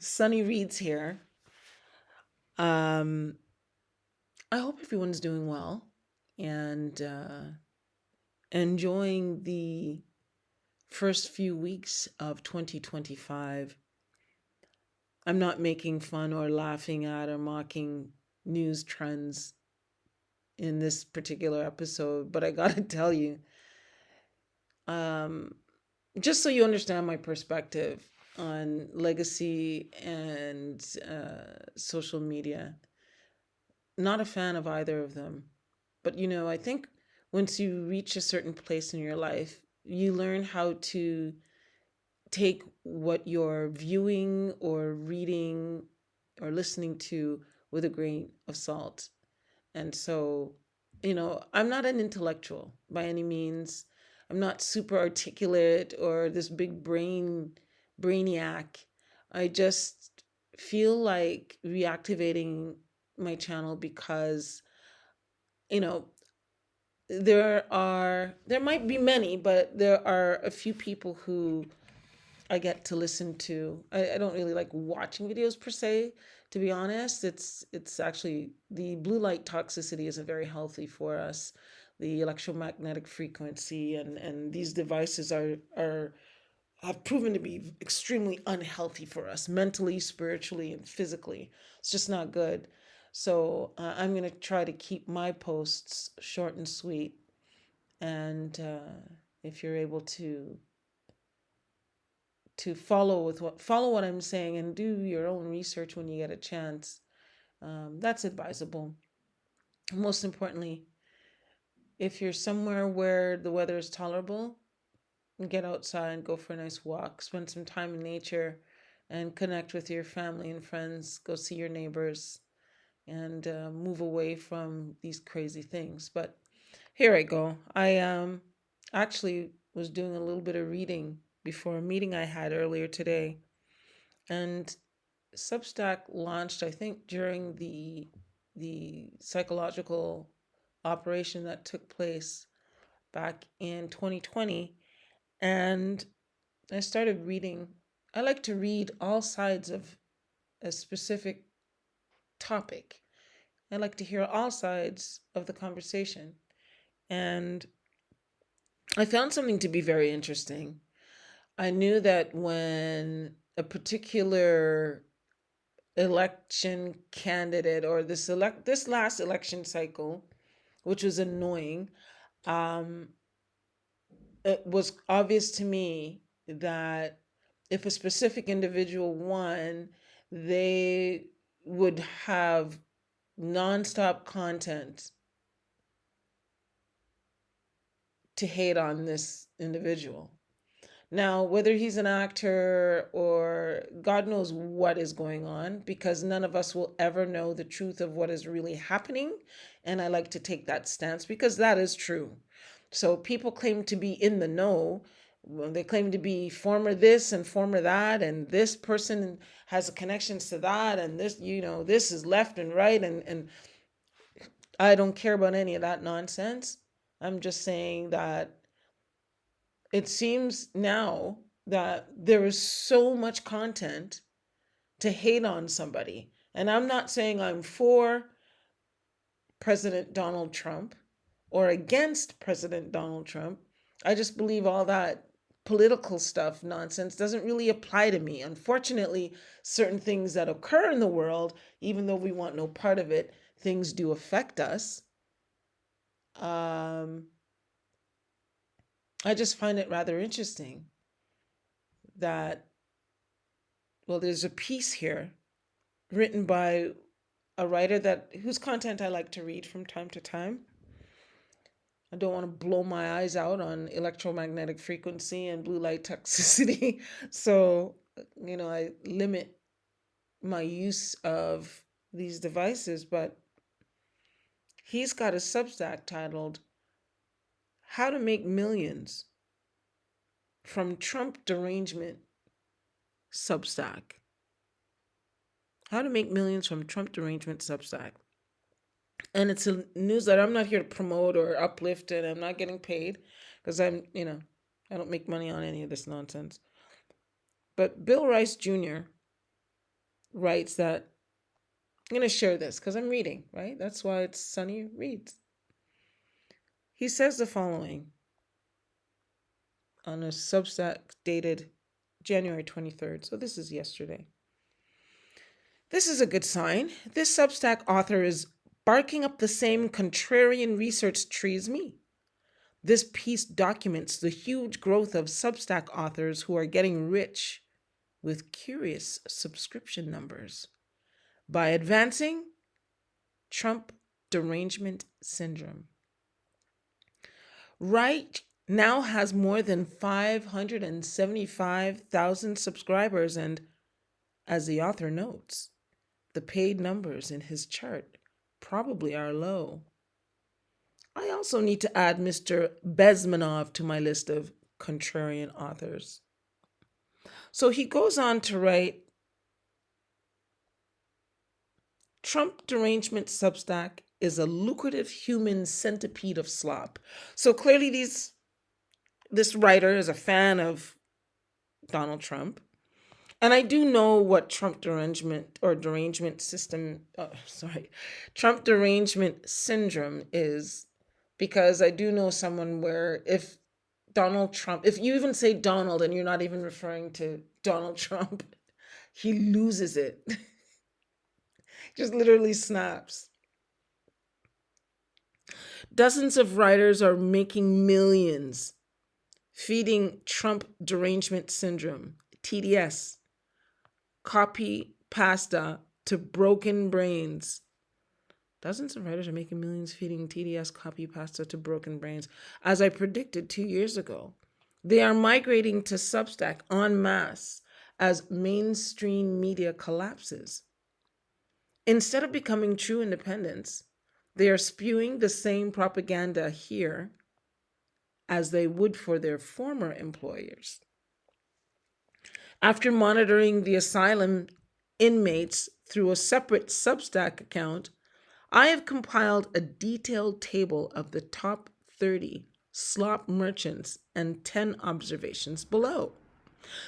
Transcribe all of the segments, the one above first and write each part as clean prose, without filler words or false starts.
Sunny Reads here. Um, I hope everyone's doing well and enjoying the first few weeks of 2025. I'm not making fun or laughing at or mocking news trends in this particular episode, but I gotta tell you, um, just so you understand my perspective on legacy and social media, not a fan of either of them. But I think once you reach a certain place in your life, you learn how to take what you're viewing or reading or listening to with a grain of salt. And so, I'm not an intellectual by any means. I'm not super articulate or this big brainiac. I just feel like reactivating my channel because you know there might be many, but there are a few people who I get to listen to. I don't really like watching videos per se, to be honest. It's actually, the blue light toxicity isn't very healthy for us. The electromagnetic frequency and these devices are have proven to be extremely unhealthy for us mentally, spiritually, and physically. It's just not good. So I'm going to try to keep my posts short and sweet. And if you're able to follow what I'm saying and do your own research when you get a chance, that's advisable. Most importantly, if you're somewhere where the weather is tolerable, get outside, go for a nice walk, spend some time in nature, and connect with your family and friends. Go see your neighbors, and move away from these crazy things. But here I go. I actually was doing a little bit of reading before a meeting I had earlier today, and Substack launched, I think, during the psychological operation that took place back in 2020, and I started reading. I like to read all sides of a specific topic. I like to hear all sides of the conversation. And I found something to be very interesting. I knew that when a particular election candidate, or this last election cycle, which was annoying, um, it was obvious to me that if a specific individual won, they would have nonstop content to hate on this individual. Now, whether he's an actor or God knows what is going on, because none of us will ever know the truth of what is really happening. And I like to take that stance because that is true. So people claim to be in the know. They claim to be former this and former that, and this person has connections to that, and this is left and right, and I don't care about any of that nonsense. I'm just saying that it seems now that there is so much content to hate on somebody. And I'm not saying I'm for President Donald Trump or against President Donald Trump. I just believe all that political stuff nonsense doesn't really apply to me. Unfortunately, certain things that occur in the world, even though we want no part of it, things do affect us. I just find it rather interesting that, well, there's a piece here written by a writer whose content I like to read from time to time. I don't want to blow my eyes out on electromagnetic frequency and blue light toxicity. So, I limit my use of these devices, but he's got a Substack titled How to Make Millions from Trump Derangement Substack. How to Make Millions from Trump Derangement Substack. And it's a newsletter. I'm not here to promote or uplift it. I'm not getting paid because I don't make money on any of this nonsense. But Bill Rice Jr., writes that, I'm going to share this because I'm reading, right? That's why it's Sunny Reads. He says the following on a Substack dated January 23rd. So this is yesterday. This is a good sign. This Substack author is barking up the same contrarian research tree as me. This piece documents the huge growth of Substack authors who are getting rich with curious subscription numbers by advancing Trump Derangement Syndrome. Wright now has more than 575,000 subscribers, and as the author notes, the paid numbers in his chart probably are low. I also need to add Mr. Bezmenov to my list of contrarian authors. So he goes on to write, Trump Derangement Substack is a lucrative human centipede of slop. So clearly this writer is a fan of Donald Trump. And I do know what Trump Derangement Syndrome is, because I do know someone where if Donald Trump, if you even say Donald and you're not even referring to Donald Trump, he loses it. Just literally snaps. Dozens of writers are making millions feeding Trump Derangement Syndrome, TDS, copy pasta to broken brains. Dozens of writers are making millions feeding TDS copy pasta to broken brains. As I predicted 2 years ago, they are migrating to Substack en masse as mainstream media collapses. Instead of becoming true independents, they are spewing the same propaganda here as they would for their former employers. After monitoring the asylum inmates through a separate Substack account, I have compiled a detailed table of the top 30 slop merchants and 10 observations below.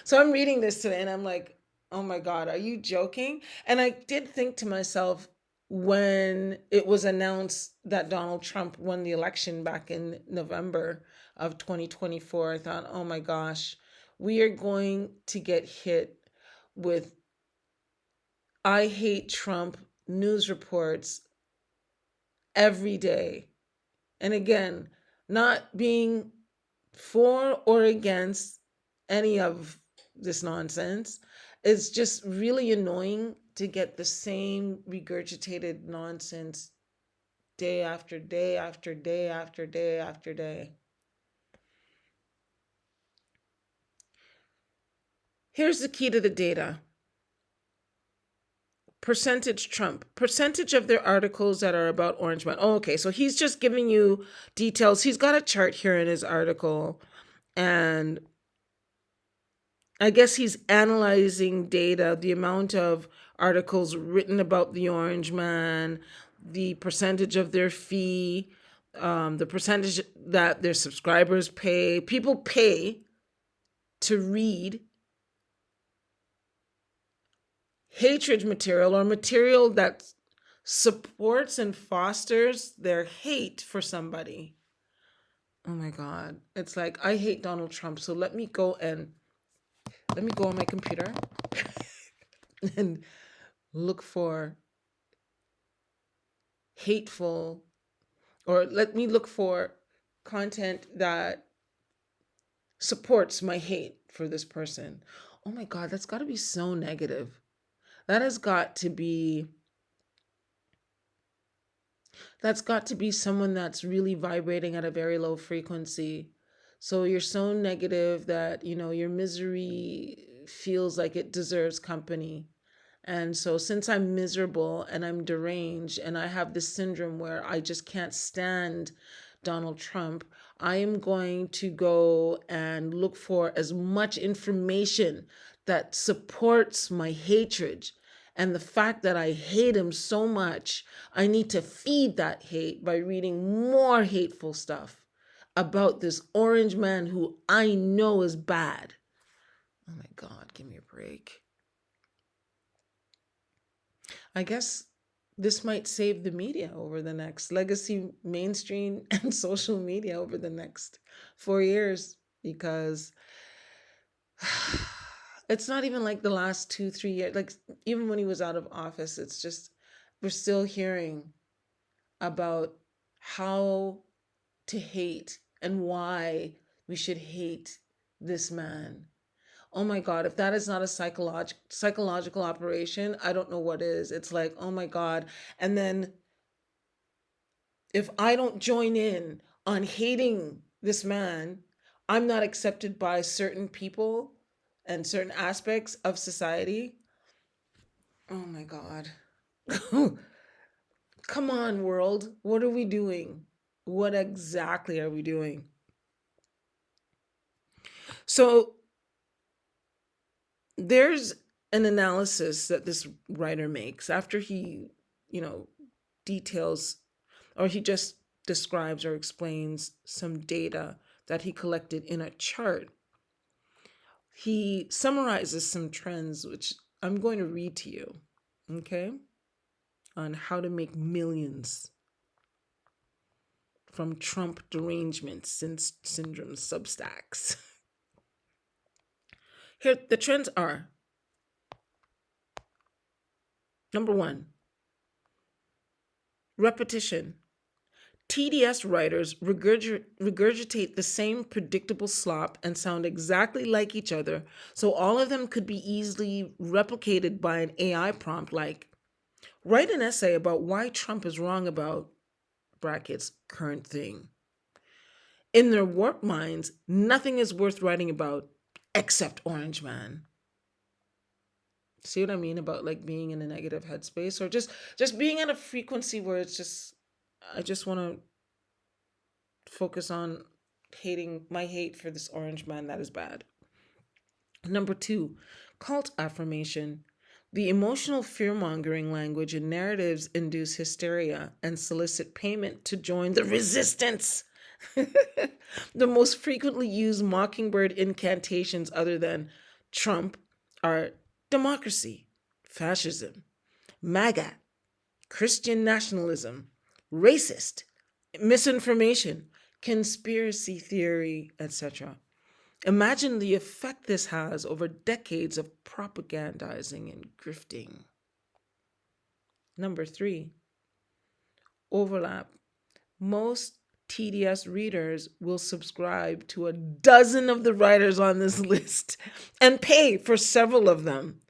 So I'm reading this today and I'm like, oh my God, are you joking? And I did think to myself when it was announced that Donald Trump won the election back in November of 2024, I thought, oh my gosh, we are going to get hit with I hate Trump news reports every day. And again, not being for or against any of this nonsense. It's just really annoying to get the same regurgitated nonsense day after day after day after day after day. Here's the key to the data. Percentage Trump. Percentage of their articles that are about Orange Man. Oh, okay, so he's just giving you details. He's got a chart here in his article, and I guess he's analyzing data, the amount of articles written about the Orange Man, the percentage of their fee, the percentage that their subscribers pay. People pay to read hatred material or material that supports and fosters their hate for somebody. Oh my God. It's like, I hate Donald Trump, so let me go on my computer and look for hateful, or let me look for content that supports my hate for this person. Oh my God, that's got to be so negative. That has got to be someone that's really vibrating at a very low frequency. So you're so negative that, your misery feels like it deserves company. And so since I'm miserable and I'm deranged and I have this syndrome where I just can't stand Donald Trump, I am going to go and look for as much information that supports my hatred. And the fact that I hate him so much, I need to feed that hate by reading more hateful stuff about this Orange Man who I know is bad. Oh my God, give me a break. I guess this might save the media over the next legacy, mainstream, and social media over the next 4 years, because it's not even like the last 2, 3 years. Like, even when he was out of office, it's just, we're still hearing about how to hate and why we should hate this man. Oh my God, if that is not a psychological operation, I don't know what is. It's like, oh my God. And then if I don't join in on hating this man, I'm not accepted by certain people and certain aspects of society. Oh my God. Come on, world. What are we doing? What exactly are we doing? So there's an analysis that this writer makes after he, details, or he just describes or explains some data that he collected in a chart. He summarizes some trends, which I'm going to read to you, okay, on how to make millions from Trump Derangement Syndrome Substacks. Here, the trends are: number 1, repetition. TDS writers regurgitate the same predictable slop and sound exactly like each other, so all of them could be easily replicated by an AI prompt like, write an essay about why Trump is wrong about brackets current thing. In their warped minds, nothing is worth writing about except Orange Man. See what I mean about like being in a negative headspace, or just being at a frequency where it's just, I just want to focus on my hate for this Orange Man. That is bad. Number 2, cult affirmation. The emotional fear-mongering language and narratives induce hysteria and solicit payment to join the resistance. The most frequently used mockingbird incantations other than Trump are democracy, fascism, MAGA, Christian nationalism, racist, misinformation, conspiracy theory, etc. Imagine the effect this has over decades of propagandizing and grifting. Number 3, overlap. Most TDS readers will subscribe to a dozen of the writers on this list and pay for several of them.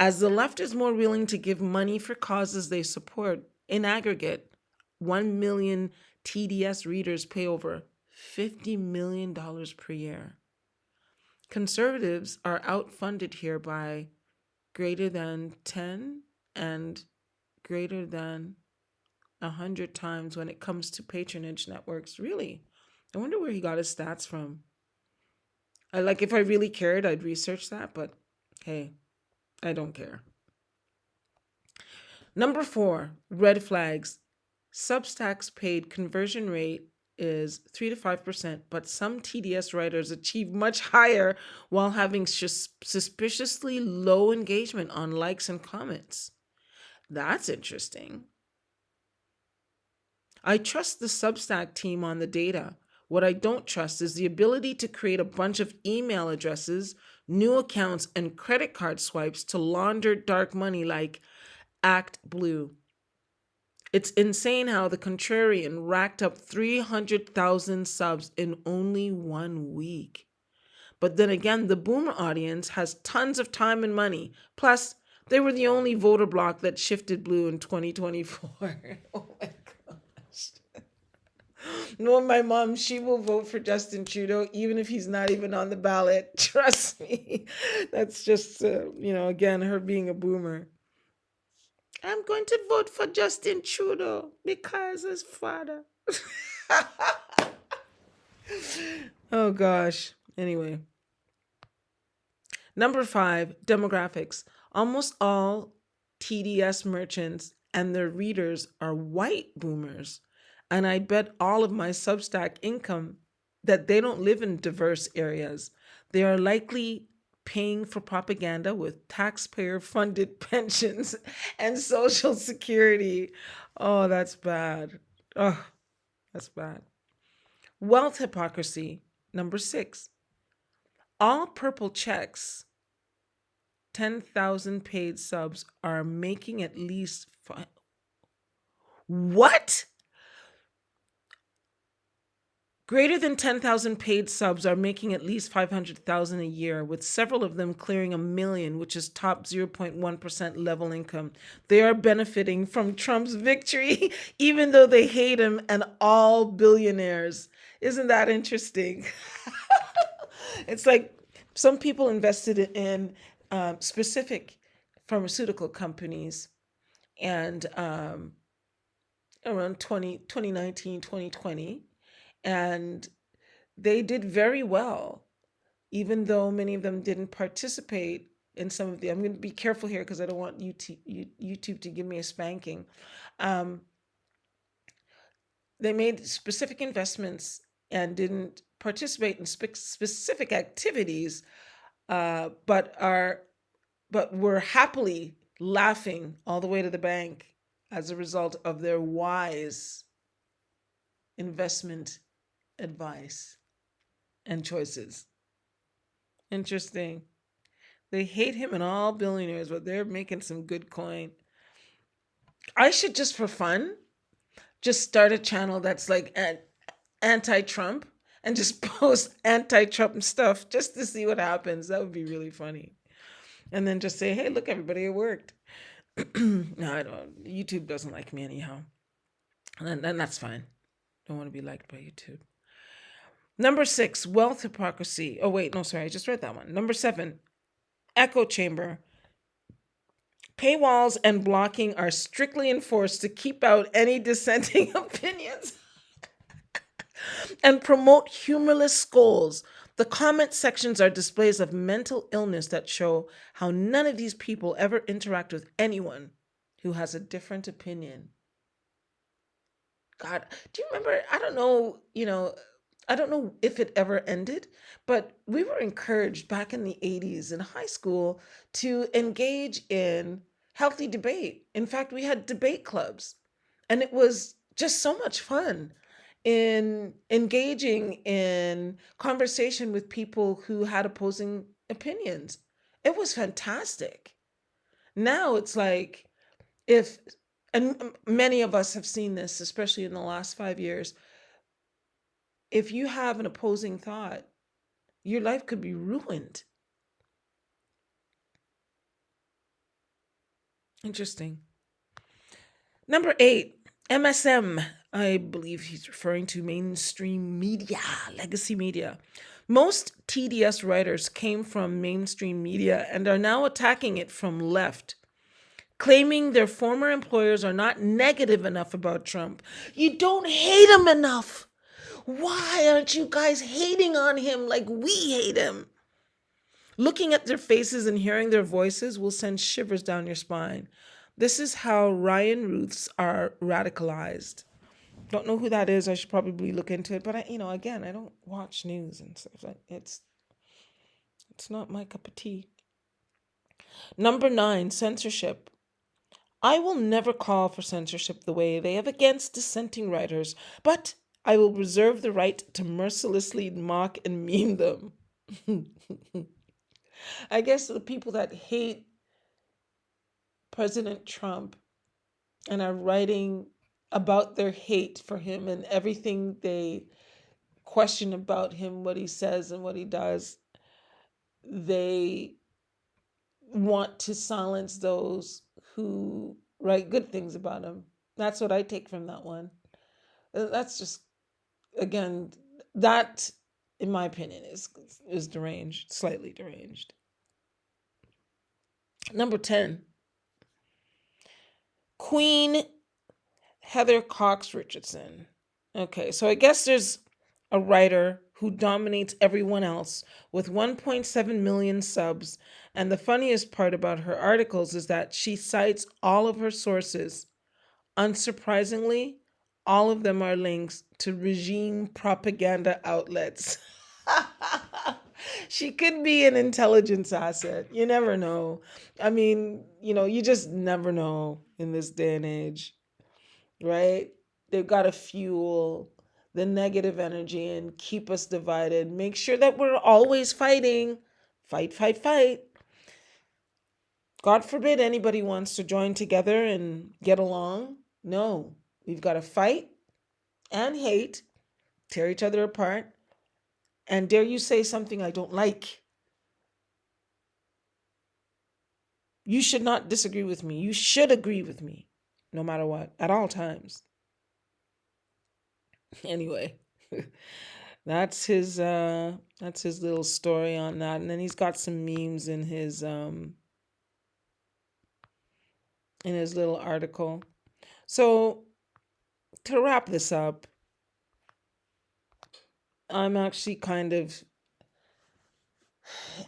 As the left is more willing to give money for causes they support, in aggregate, 1 million TDS readers pay over $50 million per year. Conservatives are outfunded here by greater than 10 and greater than 100 times when it comes to patronage networks. Really? I wonder where he got his stats from. If I really cared, I'd research that, but hey, I don't care. Number 4, red flags. Substack's paid conversion rate is 3 to 5%, but some TDS writers achieve much higher while having suspiciously low engagement on likes and comments. That's interesting. I trust the Substack team on the data. What I don't trust is the ability to create a bunch of email addresses, new accounts, and credit card swipes to launder dark money like Act Blue. It's insane how the Contrarian racked up 300,000 subs in only 1 week. But then again, the boomer audience has tons of time and money. Plus, they were the only voter bloc that shifted blue in 2024. Oh my gosh. No, my mom, she will vote for Justin Trudeau even if he's not even on the ballot. Trust me. That's just, again, her being a boomer. I'm going to vote for Justin Trudeau because his father. Oh gosh. Anyway. Number 5, demographics. Almost all TDS merchants and their readers are white boomers. And I bet all of my Substack income that they don't live in diverse areas. They are likely paying for propaganda with taxpayer-funded pensions and Social Security. Oh, that's bad. Oh, that's bad. Wealth hypocrisy. Number 6. All purple checks, 10,000 paid subs are making at least what? Greater than 10,000 paid subs are making at least 500,000 a year, with several of them clearing $1 million, which is top 0.1% level income. They are benefiting from Trump's victory, even though they hate him, and all billionaires. Isn't that interesting? It's like some people invested in specific pharmaceutical companies, and around 2019, 2020, and they did very well, even though many of them didn't participate in some of the. I'm going to be careful here because I don't want YouTube to give me a spanking. They made specific investments and didn't participate in specific activities, but were happily laughing all the way to the bank as a result of their wise investment advice and choices. Interesting. They hate him and all billionaires, but they're making some good coin. I should, just for fun, just start a channel that's like anti-Trump and just post anti-Trump stuff just to see what happens. That would be really funny. And then just say, hey, look, everybody, it worked. No, I don't. YouTube doesn't like me anyhow. And that's fine. Don't want to be liked by YouTube. Number 6, wealth hypocrisy. Oh, wait, no, sorry, I just read that one. Number 7, echo chamber. Paywalls and blocking are strictly enforced to keep out any dissenting opinions and promote humorless scolds. The comment sections are displays of mental illness that show how none of these people ever interact with anyone who has a different opinion. God, do you remember? I don't know, I don't know if it ever ended, but we were encouraged back in the 80s in high school to engage in healthy debate. In fact, we had debate clubs, and it was just so much fun in engaging in conversation with people who had opposing opinions. It was fantastic. Now it's like, and many of us have seen this, especially in the last 5 years, if you have an opposing thought, your life could be ruined. Interesting. Number 8, MSM. I believe he's referring to mainstream media, legacy media. Most TDS writers came from mainstream media and are now attacking it from left, claiming their former employers are not negative enough about Trump. You don't hate him enough. Why aren't you guys hating on him like we hate him? Looking at their faces and hearing their voices will send shivers down your spine. This is how Ryan Ruths are radicalized. Don't know who that is. I should probably look into it. But again, I don't watch news and stuff. It's not my cup of tea. Number 9, censorship. I will never call for censorship the way they have against dissenting writers, but I will reserve the right to mercilessly mock and meme them. I guess the people that hate President Trump and are writing about their hate for him and everything they question about him, what he says and what he does, they want to silence those who write good things about him. That's what I take from that one. That's just, again, that, in my opinion, is deranged, slightly deranged. Number 10, Queen Heather Cox Richardson. Okay, so I guess there's a writer who dominates everyone else with 1.7 million subs. And the funniest part about her articles is that she cites all of her sources. Unsurprisingly, all of them are links to regime propaganda outlets. She could be an intelligence asset. You never know. I mean, you just never know in this day and age, right? They've got to fuel the negative energy and keep us divided. Make sure that we're always fighting. Fight, fight, fight. God forbid anybody wants to join together and get along. No, we've got to fight and hate, tear each other apart, and dare you say something I don't like. You should not disagree with me. You should agree with me, no matter what, at all times. Anyway, that's his little story on that, and then he's got some memes in his little article. So to wrap this up, I'm actually kind of,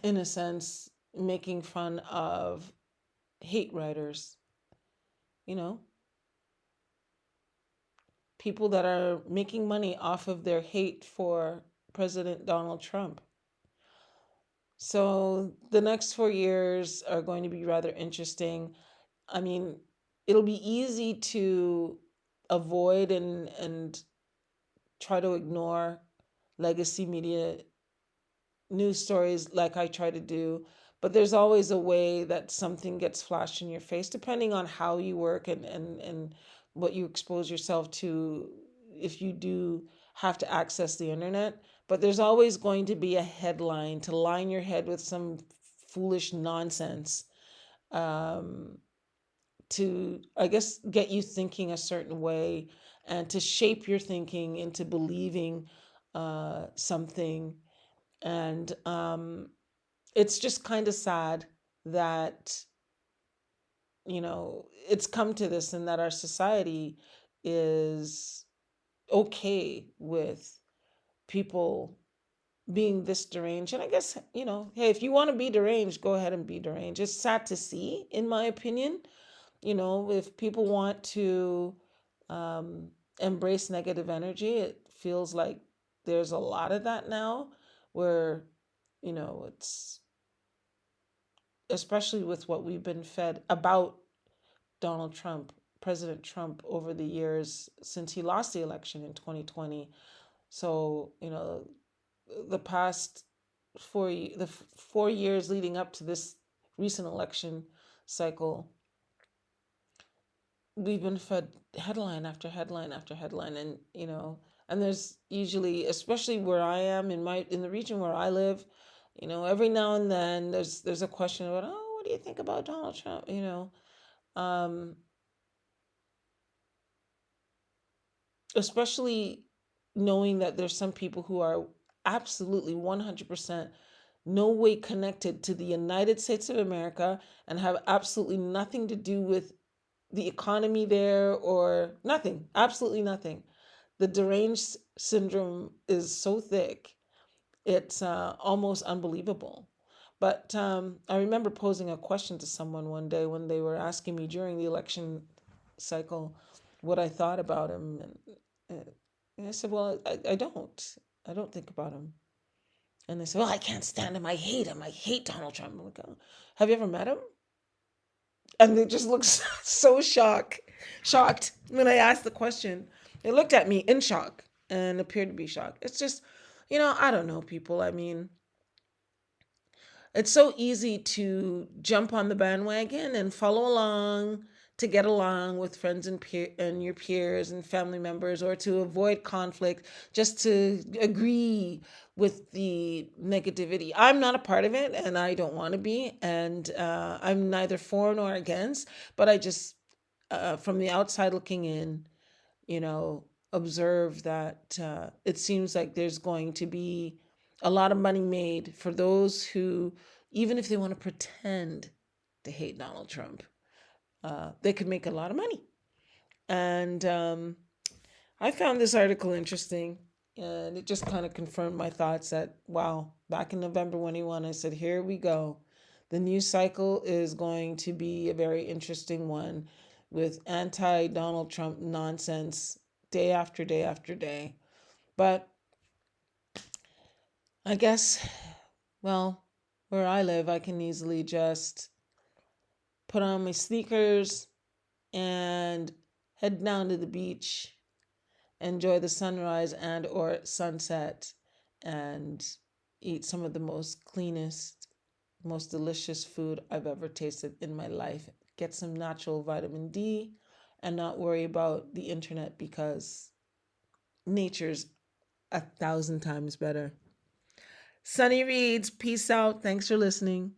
in a sense, making fun of hate writers. People that are making money off of their hate for President Donald Trump. So the next 4 years are going to be rather interesting. I mean, it'll be easy to avoid and try to ignore legacy media news stories like I try to do, but there's always a way that something gets flashed in your face, depending on how you work and what you expose yourself to if you do have to access the internet. But there's always going to be a headline to line your head with some foolish nonsense, to, I guess, get you thinking a certain way and to shape your thinking into believing something. And it's just kind of sad that, it's come to this, and that our society is okay with people being this deranged. And I guess, hey, if you want to be deranged, go ahead and be deranged. It's sad to see, in my opinion. If people want to embrace negative energy, it feels like there's a lot of that now, where, it's, especially with what we've been fed about Donald Trump, President Trump, over the years since he lost the election in 2020. So, the past the 4 years leading up to this recent election cycle, we've been fed headline after headline after headline. And and there's usually, especially where I am, in the region where I live, every now and then there's a question about, oh, what do you think about Donald Trump? Especially knowing that there's some people who are absolutely 100% no way connected to the United States of America and have absolutely nothing to do with the economy there, or nothing, absolutely nothing. The deranged syndrome is so thick, it's almost unbelievable. But I remember posing a question to someone one day when they were asking me during the election cycle what I thought about him. And I said, well, I don't think about him. And they said, well, I can't stand him. I hate him. I hate Donald Trump. I'm like, oh, have you ever met him? And they just looked so shocked when I asked the question. They looked at me in shock and appeared to be shocked. It's just, I don't know, people. I mean, it's so easy to jump on the bandwagon and follow along, to get along with friends and your peers and family members, or to avoid conflict, just to agree with the negativity. I'm not a part of it, and I don't want to be, and I'm neither for nor against, but I just, from the outside looking in, observe that it seems like there's going to be a lot of money made for those who, even if they want to pretend to hate Donald Trump, they could make a lot of money. And I found this article interesting, and it just kind of confirmed my thoughts that, wow, back in November when he won, I said, here we go. The news cycle is going to be a very interesting one, with anti-Donald Trump nonsense day after day after day. But I guess Well, where I live, I can easily just put on my sneakers and head down to the beach, enjoy the sunrise and or sunset, and eat some of the most cleanest, most delicious food I've ever tasted in my life. Get some natural vitamin D and not worry about the internet because nature's 1,000 times better. Sunny Reads, peace out. Thanks for listening.